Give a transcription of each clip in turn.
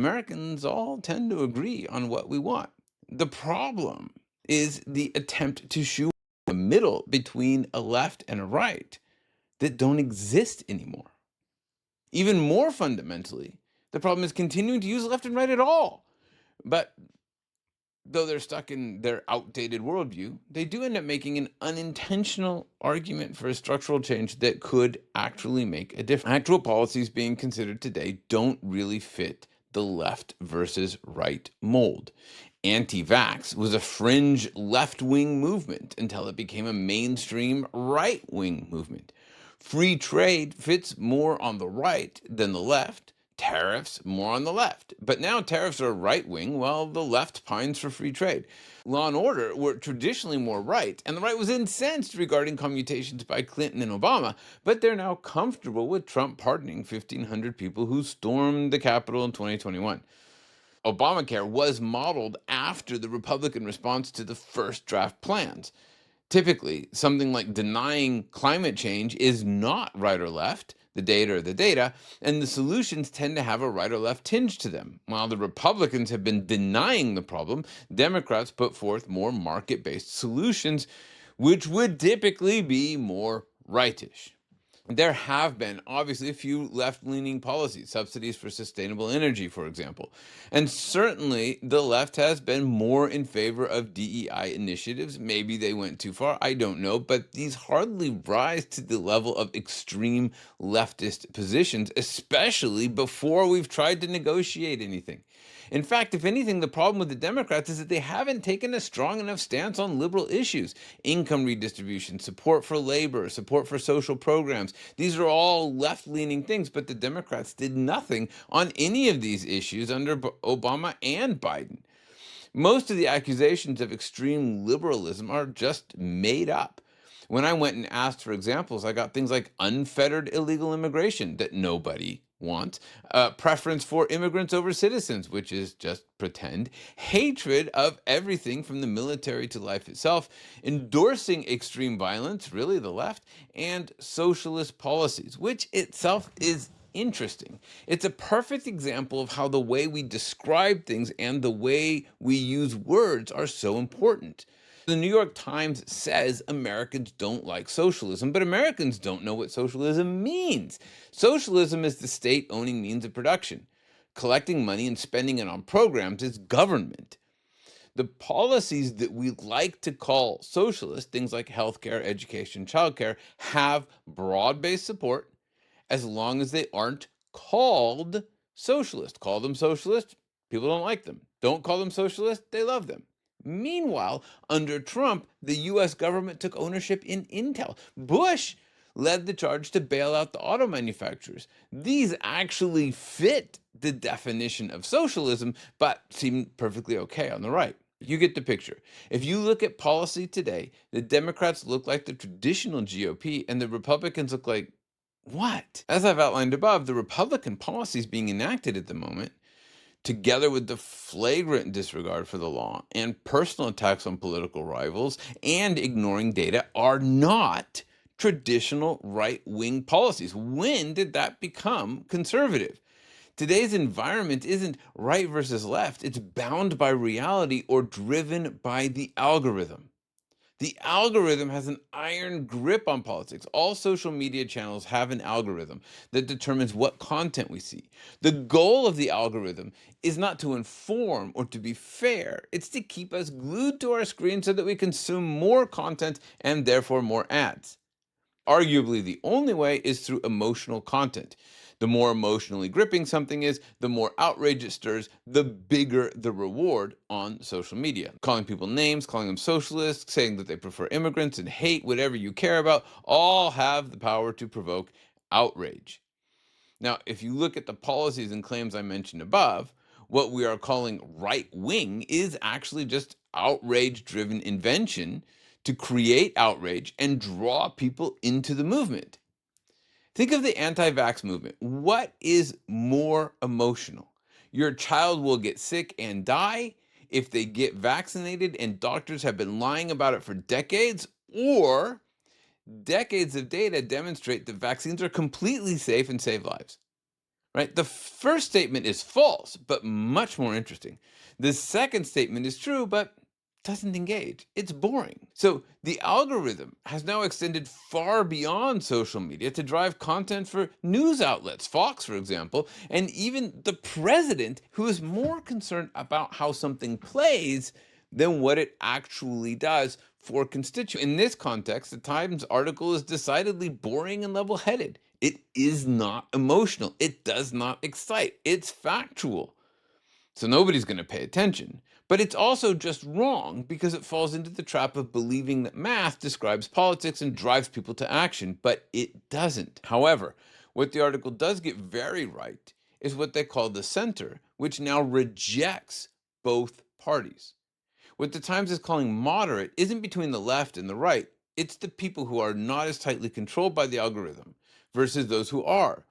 Americans all tend to agree on what we want. The problem is the attempt to shoe a middle between a left and a right that don't exist anymore. Even more fundamentally, the problem is continuing to use left and right at all. But though they're stuck in their outdated worldview, they do end up making an unintentional argument for a structural change that could actually make a difference. Actual policies being considered today don't really fit the left versus right mold. Anti vax was a fringe left wing movement until it became a mainstream right wing movement. Free trade fits more on the right than the left. Tariffs more on the left. But now tariffs are right wing while the left pines for free trade. Law and order were traditionally more right, and the right was incensed regarding commutations by Clinton and Obama, but they're now comfortable with Trump pardoning 1,500 people who stormed the Capitol in 2021. Obamacare was modeled after the Republican response to the first draft plans. Typically, something like denying climate change is not right or left. The data are the data, and the solutions tend to have a right or left tinge to them. While the Republicans have been denying the problem, Democrats put forth more market based solutions, which would typically be more rightish. There have been obviously a few left leaning policies, subsidies for sustainable energy, for example. And certainly the left has been more in favor of DEI initiatives. Maybe they went too far, I don't know, but these hardly rise to the level of extreme leftist positions, especially before we've tried to negotiate anything. In fact, if anything, the problem with the Democrats is that they haven't taken a strong enough stance on liberal issues. Income redistribution, support for labor, support for social programs. These are all left leaning things, but the Democrats did nothing on any of these issues under Obama and Biden. Most of the accusations of extreme liberalism are just made up. When I went and asked for examples, I got things like unfettered illegal immigration that nobody wants, preference for immigrants over citizens, which is just pretend, hatred of everything from the military to life itself, endorsing extreme violence, really the left, and socialist policies, which itself is interesting. It's a perfect example of how the way we describe things and the way we use words are so important. The New York Times says Americans don't like socialism, but Americans don't know what socialism means. Socialism is the state owning means of production. Collecting money and spending it on programs is government. The policies that we like to call socialist, things like healthcare, education, childcare, have broad based support as long as they aren't called socialist. Call them socialist, people don't like them. Don't call them socialist, they love them. Meanwhile, under Trump, the US government took ownership in Intel. Bush led the charge to bail out the auto manufacturers. These actually fit the definition of socialism, but seem perfectly okay on the right. You get the picture. If you look at policy today, the Democrats look like the traditional GOP and the Republicans look like what? As I've outlined above, the Republican policies being enacted at the moment, together with the flagrant disregard for the law and personal attacks on political rivals and ignoring data, are not traditional right wing policies. When did that become conservative? Today's environment isn't right versus left, it's bound by reality or driven by the algorithm. The algorithm has an iron grip on politics. All social media channels have an algorithm that determines what content we see. The goal of the algorithm is not to inform or to be fair, it's to keep us glued to our screen so that we consume more content and therefore more ads. Arguably, the only way is through emotional content. The more emotionally gripping something is, the more outrage it stirs, the bigger the reward on social media. Calling people names, calling them socialists, saying that they prefer immigrants and hate whatever you care about, all have the power to provoke outrage. Now, if you look at the policies and claims I mentioned above, what we are calling right wing is actually just outrage driven invention to create outrage and draw people into the movement. Think of the anti vax movement. What is more emotional? Your child will get sick and die if they get vaccinated, and doctors have been lying about it for decades, or decades of data demonstrate that vaccines are completely safe and save lives. right? The first statement is false, but much more interesting. The second statement is true, but doesn't engage. It's boring. So the algorithm has now extended far beyond social media to drive content for news outlets, Fox, for example, and even the president, who is more concerned about how something plays than what it actually does for constituents. In this context, the Times article is decidedly boring and level headed. It is not emotional. It does not excite. It's factual. So nobody's going to pay attention. But it's also just wrong because it falls into the trap of believing that math describes politics and drives people to action, but it doesn't. However, what the article does get very right is what they call the center, which now rejects both parties. What the Times is calling moderate isn't between the left and the right. It's the people who are not as tightly controlled by the algorithm versus those who are.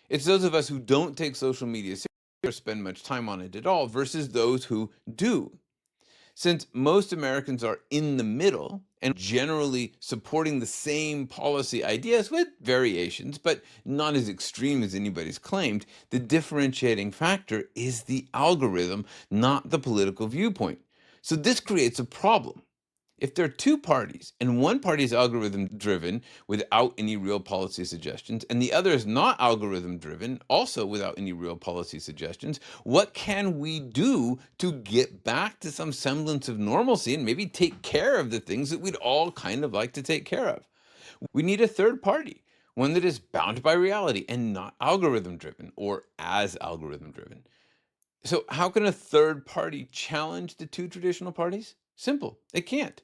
It's those of us who don't take social media seriously or spend much time on it at all versus those who do. Since most Americans are in the middle and generally supporting the same policy ideas with variations, but not as extreme as anybody's claimed, the differentiating factor is the algorithm, not the political viewpoint. So this creates a problem. If there are two parties and one party is algorithm driven without any real policy suggestions, and the other is not algorithm driven, also without any real policy suggestions, what can we do to get back to some semblance of normalcy and maybe take care of the things that we'd all kind of like to take care of? We need a third party, one that is bound by reality and not algorithm driven or as algorithm driven. So, how can a third party challenge the two traditional parties? Simple, it can't.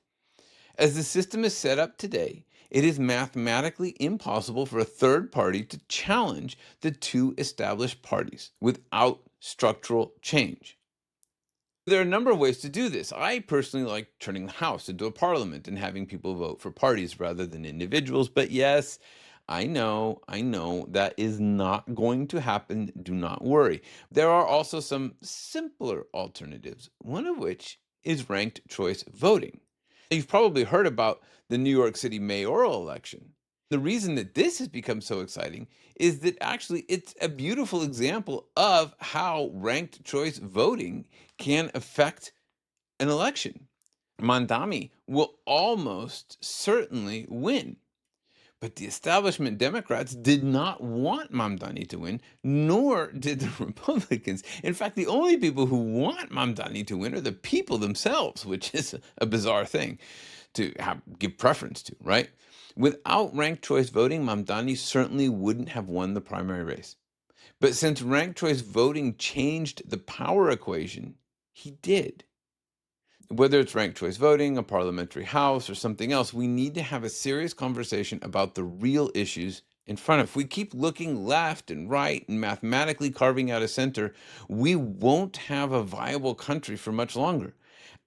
As the system is set up today, it is mathematically impossible for a third party to challenge the two established parties without structural change. There are a number of ways to do this. I personally like turning the House into a parliament and having people vote for parties rather than individuals. But yes, I know that is not going to happen. Do not worry. There are also some simpler alternatives, one of which is ranked choice voting. You've probably heard about the New York City mayoral election. The reason that this has become so exciting is that actually it's a beautiful example of how ranked choice voting can affect an election. Mandami will almost certainly win. But the establishment Democrats did not want Mamdani to win, nor did the Republicans. In fact, the only people who want Mamdani to win are the people themselves, which is a bizarre thing to give preference to, right? Without ranked choice voting, Mamdani certainly wouldn't have won the primary race. But since ranked choice voting changed the power equation, he did. Whether it's ranked choice voting, a parliamentary house, or something else, we need to have a serious conversation about the real issues in front of. If we keep looking left and right and mathematically carving out a center, we won't have a viable country for much longer.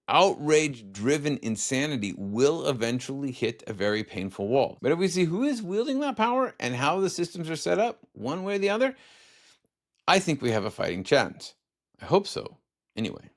Outrage driven insanity will eventually hit a very painful wall. But if we see who is wielding that power and how the systems are set up, one way or the other, I think we have a fighting chance. I hope so. Anyway.